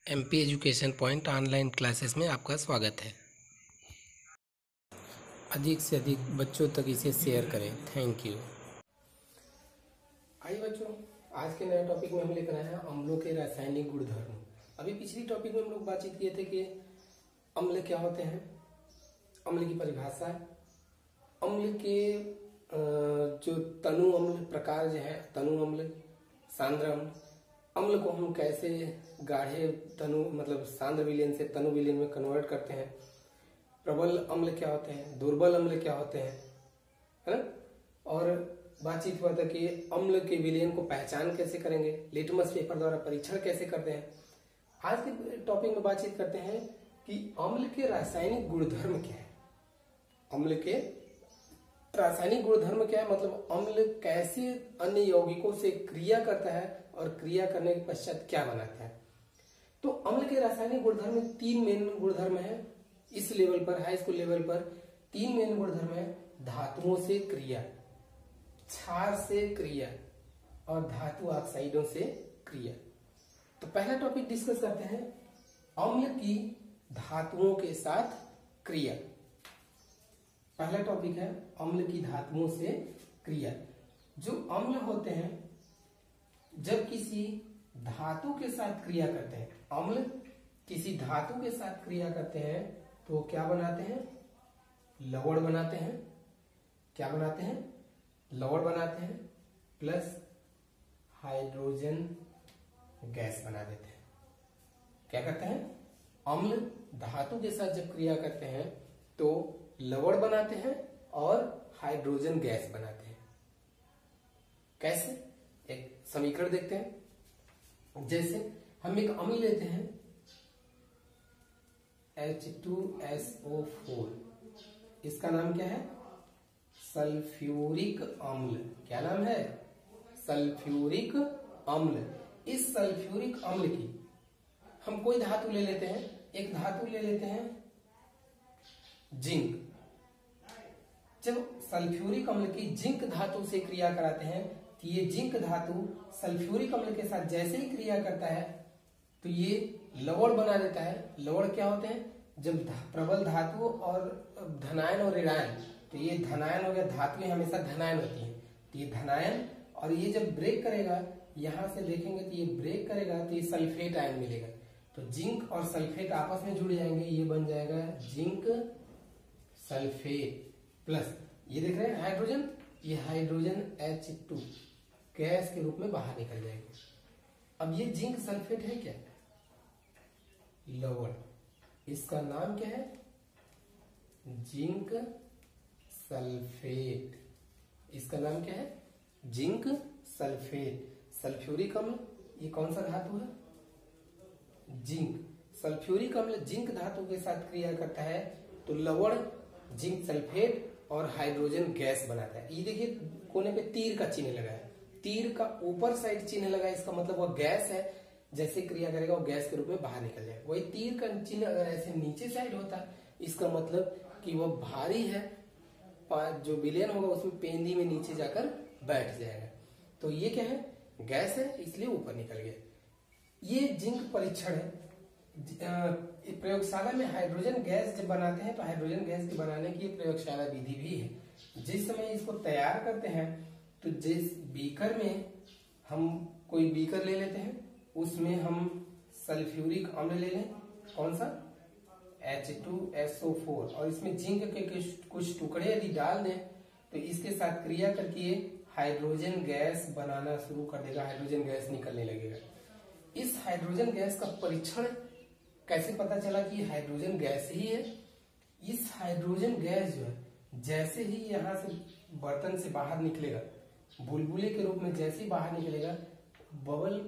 MP education point online classes में आपका स्वागत है। अधिक से अधिक बच्चों तक इसे शेयर करें। Thank you. आइए बच्चों, आज के नए टॉपिक में हम लेकर आए हैं अम्लों के रासायनिक गुणधर्म। अभी पिछली टॉपिक में हम लोग बातचीत किए थे कि अम्ल क्या होते हैं, अम्ल की परिभाषा, अम्ल के जो तनु अम्ल प्रकार जो है, तनु अम्ल, सांद्र अम्ल, अम्ल को हम कैसे गाढ़े तनु मतलब सांद्र विलयन से तनु विलयन में कन्वर्ट करते हैं, प्रबल अम्ल क्या होते हैं, दुर्बल अम्ल क्या होते हैं, है ना। और बातचीत हुआ था कि अम्ल के विलयन को पहचान कैसे करेंगे, लिटमस पेपर द्वारा परीक्षण कैसे करते हैं। आज के टॉपिक में बातचीत करते हैं कि अम्ल के रासायनिक गुणधर्म क्या है। अम्ल के रासायनिक गुणधर्म क्या है, मतलब अम्ल कैसे अन्य यौगिकों से क्रिया करता है और क्रिया करने के पश्चात क्या बनाता है। तो अम्ल के रासायनिक गुणधर्म में तीन मेन गुणधर्म है। इस लेवल पर, हाई स्कूल लेवल पर तीन मेन गुणधर्म है। धातुओं से क्रिया, क्षार से क्रिया और धातु ऑक्साइडों से क्रिया। तो पहला टॉपिक डिस्कस करते हैं अम्ल की धातुओं के साथ क्रिया। पहला टॉपिक है अम्ल की धातुओं से क्रिया। जो अम्ल होते हैं जब किसी धातु के साथ क्रिया करते हैं, अम्ल किसी धातु के साथ क्रिया करते हैं तो क्या बनाते हैं, लवण बनाते हैं। क्या बनाते हैं, लवण बनाते हैं प्लस हाइड्रोजन गैस बना देते हैं। क्या करते हैं, अम्ल धातु के साथ जब क्रिया करते हैं तो लवण बनाते हैं और हाइड्रोजन गैस बनाते हैं। कैसे, एक समीकरण देखते हैं। जैसे हम एक अम्ल लेते हैं H2SO4, इसका नाम क्या है, सल्फ्यूरिक अम्ल। क्या नाम है, सल्फ्यूरिक अम्ल। इस सल्फ्यूरिक अम्ल की हम कोई धातु ले लेते हैं, एक धातु ले लेते हैं जिंक। जब सल्फ्यूरिक अम्ल की जिंक धातु से क्रिया कराते हैं तो ये जिंक धातु सल्फ्यूरिक अम्ल के साथ जैसे ही क्रिया करता है तो ये लवण बना देता है। लवण क्या होते हैं, जब प्रबल धातु और धनायन और ऋणायन, तो ये धनायन हो गया, धातुएं हमेशा धनायन होती हैं तो ये धनायन, और ये जब ब्रेक करेगा, यहां से देखेंगे तो ये ब्रेक करेगा तो ये सल्फेट आयन मिलेगा। तो जिंक और सल्फेट आपस में जुड़ जाएंगे, ये बन जाएगा जिंक सल्फेट प्लस ये देख रहे हैं हाइड्रोजन, ये हाइड्रोजन H2 गैस के रूप में बाहर निकल जाएगी। अब ये जिंक सल्फेट है क्या, लवण, इसका नाम क्या है, जिंक सल्फेट। इसका नाम क्या है, जिंक सल्फेट। सल्फ्यूरिक अम्ल ये कौन सा धातु है, जिंक। सल्फ्यूरिक अम्ल जिंक धातु के साथ क्रिया करता है तो लवण जिंक सल्फेट और हाइड्रोजन गैस बनाता है। ये देखिए कोने पे तीर का चिन्ह लगा है, तीर का ऊपर साइड चिन्ह लगा है, इसका मतलब वह गैस है, जैसे क्रिया करेगा वो गैस के रूप में बाहर निकल जाएगा। वही तीर का चिन्ह अगर ऐसे नीचे साइड होता है, इसका मतलब कि वह भारी है, जो विलयन होगा उसमें पेंदी में नीचे जाकर बैठ जाएगा। तो ये क्या है, गैस है, इसलिए ऊपर निकल गया। ये जिंक परीक्षण है। प्रयोगशाला में हाइड्रोजन गैस जब बनाते हैं तो हाइड्रोजन गैस के बनाने की प्रयोगशाला विधि भी है। जिस समय इसको तैयार करते हैं तो जिस बीकर में, हम कोई बीकर ले लेते हैं, उसमें हम सल्फ्यूरिक अम्ल ले लें, कौन सा, H2SO4, और इसमें जिंक के कुछ टुकड़े यदि डाल दें तो इसके साथ क्रिया करके हाइड्रोजन गैस बनाना शुरू कर देगा, हाइड्रोजन गैस निकलने लगेगा। इस हाइड्रोजन गैस का परीक्षण कैसे पता चला कि हाइड्रोजन गैस ही है। इस हाइड्रोजन गैस जो है जैसे ही यहां से बर्तन से बाहर निकलेगा, बुलबुले के रूप में जैसे ही बाहर निकलेगा, बबल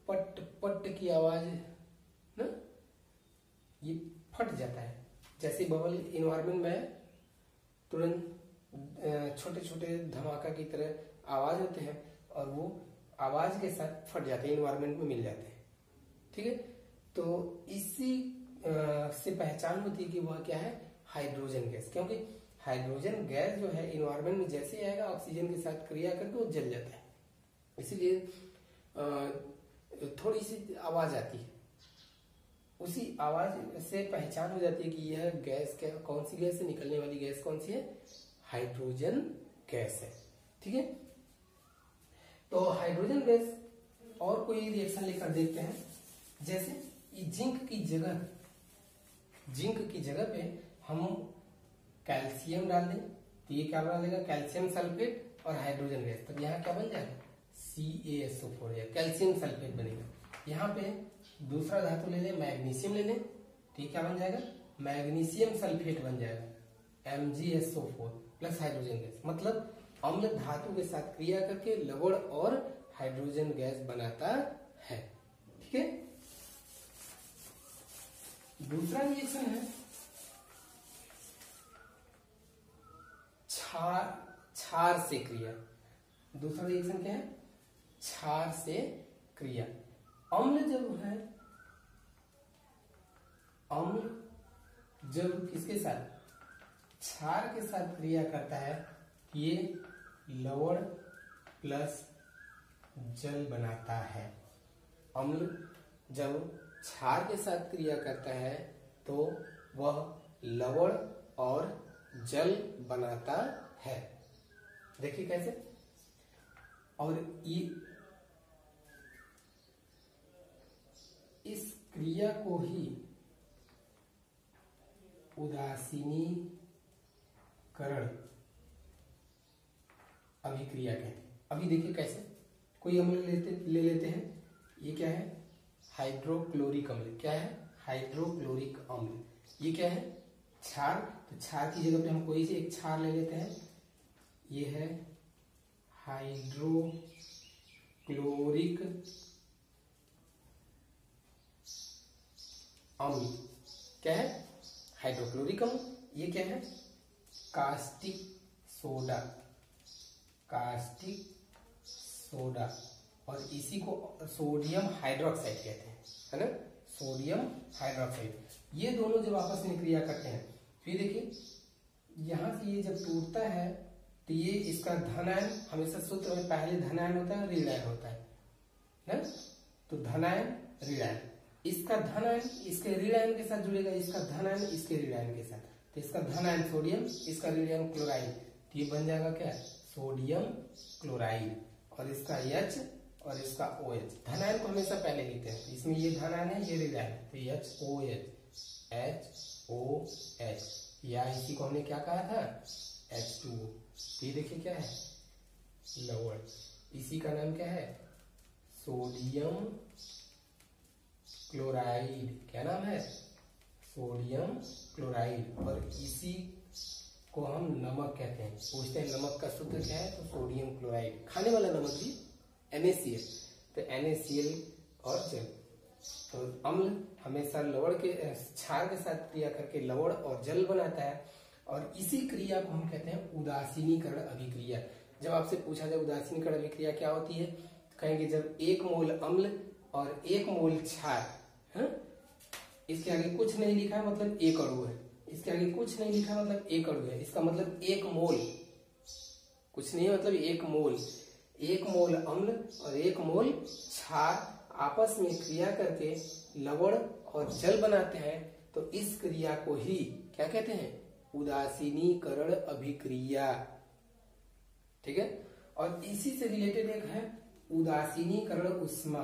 पट पट की आवाज ना, ये फट जाता है। जैसे बबल इन्वायरमेंट में तुरंत छोटे छोटे धमाका की तरह आवाज होते हैं और वो आवाज के साथ फट जाते हैं, इन्वायरमेंट में मिल जाते हैं। ठीक है, तो इसी से पहचान होती है कि वह क्या है, हाइड्रोजन गैस। क्योंकि हाइड्रोजन गैस जो है इन्वायरमेंट में जैसे ही आएगा ऑक्सीजन के साथ क्रिया करके वो जल जाता है, इसीलिए थोड़ी सी आवाज आती है। आवाज से पहचान हो जाती है कि यह गैस क्या, कौन सी गैस है, निकलने वाली गैस कौन सी है, हाइड्रोजन गैस है। ठीक है, तो हाइड्रोजन गैस और कोई रिएक्शन लेकर देखते हैं। जैसे जिंक की जगह पे हम कैल्शियम डाल दें तो ये क्या बना लेगा, कैल्शियम सल्फेट और हाइड्रोजन गैस, तब यहाँ क्या बन जाएगा, CaSO4 या कैल्शियम सल्फेट बनेगा। यहाँ पे दूसरा धातु ले लें, मैग्नीशियम ले लें, ठीक, क्या बन जाएगा, मैग्नीशियम सल्फेट बन जाएगा, MgSO4 प्लस हाइड्रोजन गैस। मतलब अम्ल धातु के साथ क्रिया करके लवण और हाइड्रोजन गैस बनाता है। ठीक है, दूसरा रिएक्शन है क्षार से क्रिया। दूसरा रिएक्शन क्या है, क्षार से क्रिया। अम्ल जब किसके साथ, क्षार के साथ क्रिया करता है, ये लवण प्लस जल बनाता है। अम्ल जब क्षार के साथ क्रिया करता है तो वह लवण और जल बनाता है। देखिए कैसे, और ये इस क्रिया को ही उदासीनीकरण अभिक्रिया कहते हैं। अभी देखिए कैसे, कोई अम्ल ले लेते हैं, ये क्या है, हाइड्रोक्लोरिक अम्ल। क्या है, हाइड्रोक्लोरिक अम्ल। ये क्या है, क्षार। तो क्षार की जगह पे हम कोई से एक क्षार ले लेते हैं, ये है हाइड्रोक्लोरिक अम्ल। क्या है, हाइड्रोक्लोरिक अम्ल। ये क्या है, कास्टिक सोडा, और इसी को सोडियम हाइड्रोक्साइड कहते हैं, है ना, सोडियम हाइड्रोक्साइड। ये दोनों जब आपस में क्रिया करते हैं, फिर देखिए यहां से ये जब टूटता है तो ये इसका धन आयन, हमेशा सूत्र में पहले धन आयन होता है और ऋण आयन होता है ना, तो धन आयन ऋण आयन, इसका धन आयन इसके ऋण आयन के साथ जुड़ेगा, इसका धन आयन इसके ऋण आयन के साथ, तो इसका धन आयन सोडियम, इसका ऋण आयन क्लोराइड, तो ये बन जाएगा क्या, सोडियम क्लोराइड, और इसका H और इसका OH। धन आयन को हमेशा पहले लिखते हैं, इसमें ये धन आयन है, ये ऋण आयन, तो HOH, या इसी को हमने क्या कहा था, H2O। ये देखिए क्या है, लवण, इसी का नाम क्या है, सोडियम क्लोराइड। क्या नाम है, सोडियम क्लोराइड, और इसी को हम नमक कहते हैं। पूछते हैं नमक का सूत्र क्या है, तो सोडियम क्लोराइड। खाने वाला नमक भी NaCl, तो NaCl और जल। तो अम्ल हमेशा लवण के क्षार के साथ क्रिया करके लवण और जल बनाता है, और इसी क्रिया को हम कहते हैं उदासीनीकरण अभिक्रिया। जब आपसे पूछा जाए उदासीनीकरण अभिक्रिया क्या होती है, तो कहेंगे जब 1 मोल अम्ल और 1 मोल क्षार, इसके आगे कुछ नहीं लिखा है मतलब 1 अणु है, इसके आगे कुछ नहीं लिखा मतलब 1 अणु है, इसका मतलब 1 मोल, कुछ नहीं मतलब 1 मोल, 1 मोल अम्ल और 1 मोल क्षार आपस में क्रिया करके लवण और जल बनाते हैं, तो इस क्रिया को ही क्या कहते हैं, उदासीनीकरण अभिक्रिया। ठीक है, और इसी से रिलेटेड एक है उदासीनीकरण उष्मा।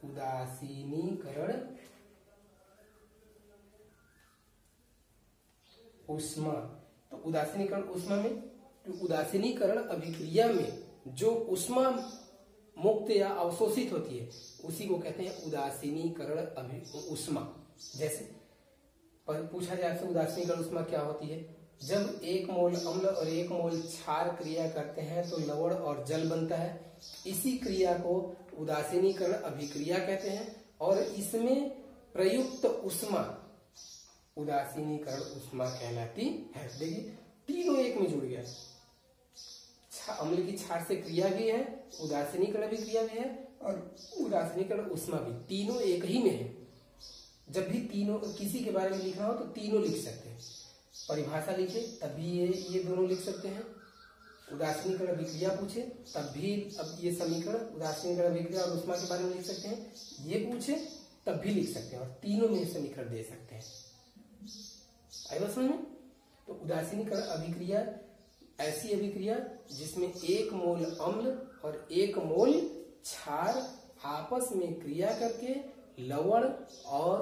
उदासीनीकरण उष्मा, तो उदासीनीकरण उष्मा में, तो उदासीनीकरण अभिक्रिया में जो उष्मा मुक्त या अवशोषित होती है उसी को कहते हैं उदासीनीकरण उष्मा। जैसे पर पूछा जाए आपसे उदासीनीकरण उष्मा क्या होती है, जब 1 मोल अम्ल और 1 मोल क्षार क्रिया करते हैं तो लवण और जल बनता है, इसी क्रिया को उदासीनीकरण अभिक्रिया कहते हैं, और इसमें प्रयुक्त उष्मा उदासीनीकरण उष्मा कहलाती है। देखिए तीनों एक में जुड़ गया, अम्ल की क्षार से क्रिया भी है, उदासीनीकरण अभिक्रिया भी है, और उदासीनीकरण उष्मा भी, तीनों एक ही में है। जब भी तीनों किसी के बारे में लिखना हो तो तीनों लिख सकते हैं, परिभाषा लिखे तब भी ये दोनों लिख सकते हैं, उदासीनीकरण अभिक्रिया पूछे तब भी अब ये समीकरण उदासीनीकरण अभिक्रिया और उष्मा के बारे में लिख सकते हैं, ये पूछे तब भी लिख सकते हैं और तीनों में समीकरण दे सकते हैं। आई बात समझ में? तो उदासीनीकरण अभिक्रिया ऐसी अभिक्रिया जिसमें 1 मोल अम्ल और 1 मोल क्षार आपस में क्रिया करके लवण और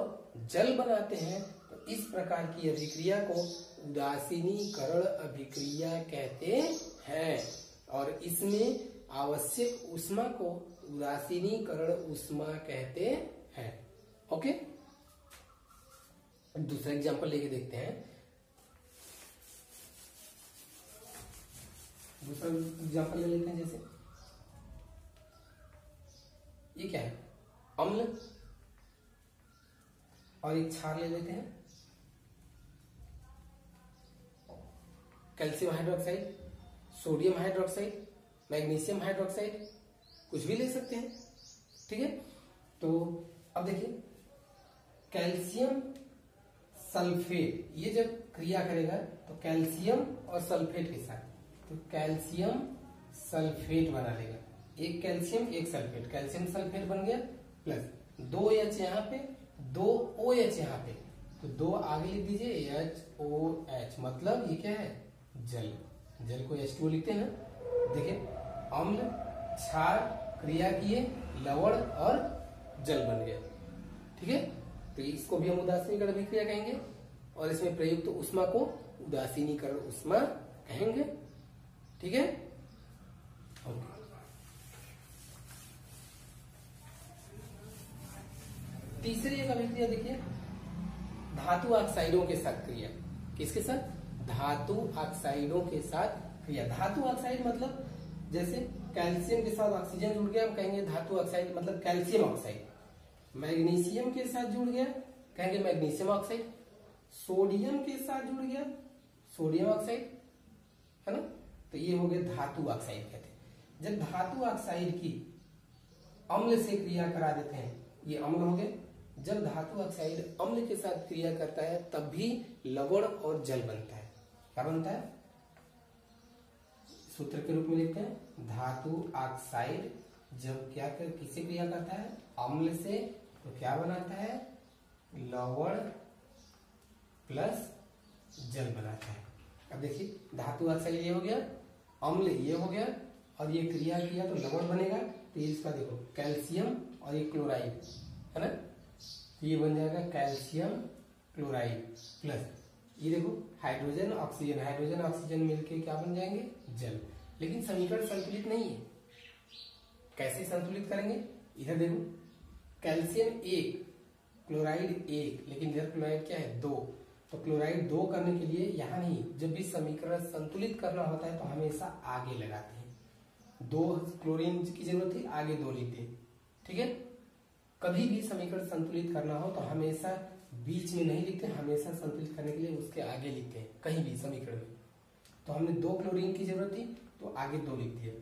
जल बनाते हैं, तो इस प्रकार की अभिक्रिया को उदासीनीकरण अभिक्रिया कहते हैं। और इसमें आवश्यक ऊष्मा को उदासीनीकरण ऊष्मा कहते हैं। ओके, दूसरा एग्जांपल लेके देखते हैं। दूसरा एग्जांपल ले लेते हैं, जैसे ये क्या है, अम्ल और एक क्षार ले लेते हैं, calcium hydroxide, sodium hydroxide, magnesium hydroxide, कुछ भी ले सकते हैं। ठीक है, तो अब देखिए कैल्शियम सल्फेट, ये जब क्रिया करेगा तो कैल्शियम और सल्फेट के साथ, तो कैल्शियम सल्फेट बना लेगा, एक कैल्शियम एक सल्फेट, कैल्शियम सल्फेट बन गया, प्लस 2 H यहाँ पे 2 OH यहाँ पे, तो 2 आगे लिख दीजिए HOH, मतलब ये क्या है, जल। जल को H2O लिखते हैं ना। देखिए अम्ल क्षार क्रिया किए, लवण और जल बन गया। ठीक है, तो इसको भी हम उदासीनीकरण अभिक्रिया कहेंगे और इसमें प्रयुक्त तो ऊष्मा को उदासीनीकरण ऊष्मा कहेंगे। ठीक है, तीसरी एक अभिक्रिया देखिए, धातु ऑक्साइडों के साथ क्रिया। किसके साथ? धातु ऑक्साइडों के साथ क्रिया। धातु ऑक्साइड मतलब जैसे कैल्शियम के साथ ऑक्सीजन जुड़ गया, हम कहेंगे धातु ऑक्साइड मतलब कैल्शियम ऑक्साइड। मैग्नीशियम के साथ जुड़ गया, कहेंगे मैग्नीशियम ऑक्साइड। सोडियम के साथ जुड़ गया, सोडियम ऑक्साइड, है ना। तो ये हो गया धातु ऑक्साइड कहते हैं। जब धातु ऑक्साइड की अम्ल से क्रिया करा देते हैं, ये अम्ल हो गए। जब धातु ऑक्साइड अम्ल के साथ क्रिया करता है तब भी लवण और जल बनता है। क्या बनता है? सूत्र के रूप में लिखते हैं, धातु ऑक्साइड जब क्या कर किससे क्रिया करता है? अम्ल से, तो क्या बनाता है? लवण प्लस जल बनाता है। अब देखिए धातु ऑक्साइड ये हो गया, अम्ल ये हो गया, और ये क्रिया किया तो लवण बनेगा। तो इसका देखो कैल्शियम और ये क्लोराइड है ना, तो ये बन जाएगा कैल्शियम क्लोराइड प्लस ये देखो हाइड्रोजन ऑक्सीजन, हाइड्रोजन ऑक्सीजन मिलके क्या बन जाएंगे? जल। लेकिन समीकरण संतुलित नहीं है। कैसे संतुलित करेंगे? इधर देखो कैल्शियम 1 क्लोराइड 1, लेकिन इधर क्लोराइड क्या है? 2। तो क्लोराइड 2 करने के लिए यहाँ नहीं, जब भी समीकरण संतुलित करना होता है तो हमेशा आगे लगाते हैं। 2 क्लोरीन की जरूरत है, आगे 2 लिखते हैं। ठीक है, कभी भी समीकरण संतुलित करना हो तो हमेशा बीच में नहीं लिखते, हमेशा संतुलित करने के लिए उसके आगे लिखते हैं कहीं भी समीकरण में। तो हमने 2 क्लोरीन की जरूरत थी तो आगे 2 लिख दिया,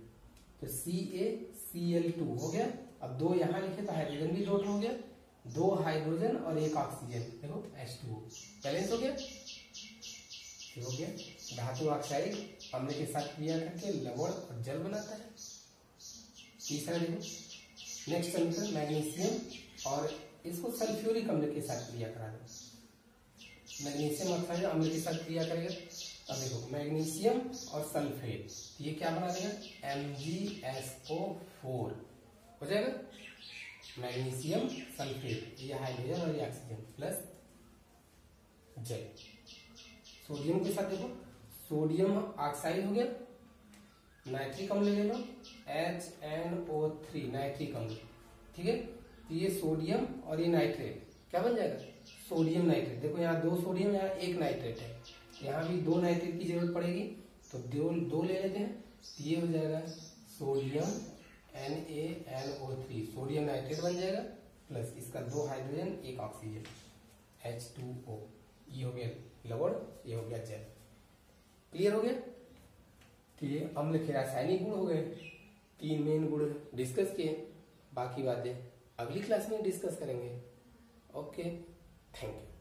तो CaCl2 हो गया। अब 2 यहाँ लिखे तो हाइड्रोजन भी 2 हो गया, 2 हाइड्रोजन और 1 ऑक्सीजन, देखो H2O बैलेंस हो गया। हो गया धातु ऑक्साइड अम्ल के साथ क्रिया करके लवण और जल बनाता है। तीसरा देखो नेक्स्ट समीकरण, मैग्नीशियम और इसको सल्फ्यूरिक अम्ल के साथ क्रिया करा दो। मैग्नीशियम ऑक्साइड अम्ल के साथ क्रिया करेगा। अब देखो मैग्नीशियम और सल्फेट, ये क्या बना देगा? MgSO4 हो जाएगा। मैग्नीशियम सल्फेट, ये हाइड्रोजन और ये ऑक्सीजन प्लस जल। सोडियम के साथ देखो सोडियम ऑक्साइड हो गया, नाइट्रिक अम्ल ले लो HNO3 नाइट्रिक अम्ल। ठीक है, तो ये सोडियम और ये नाइट्रेट क्या बन जाएगा? Sodium nitrate. देखो यहाँ 2 सोडियम, यहाँ 1 नाइट्रेट है, यहाँ भी 2 नाइट्रेट की जरूरत पड़ेगी, तो 2 ले लेते हैं। तो ये हो जाएगा सोडियम NaNO3, सोडियम नाइट्रेट बन जाएगा, प्लस इसका 2 हाइड्रोजन 1 ऑक्सीजन H2O। ये हो गया लवण, ये हो गया जल। क्लियर हो गया? तो ये अम्ल के रासायनिक गुण हो गए, 3 मेन गुण डिस्कस किए, बाकी बातें अगली क्लास में डिस्कस करेंगे। Okay, thank you.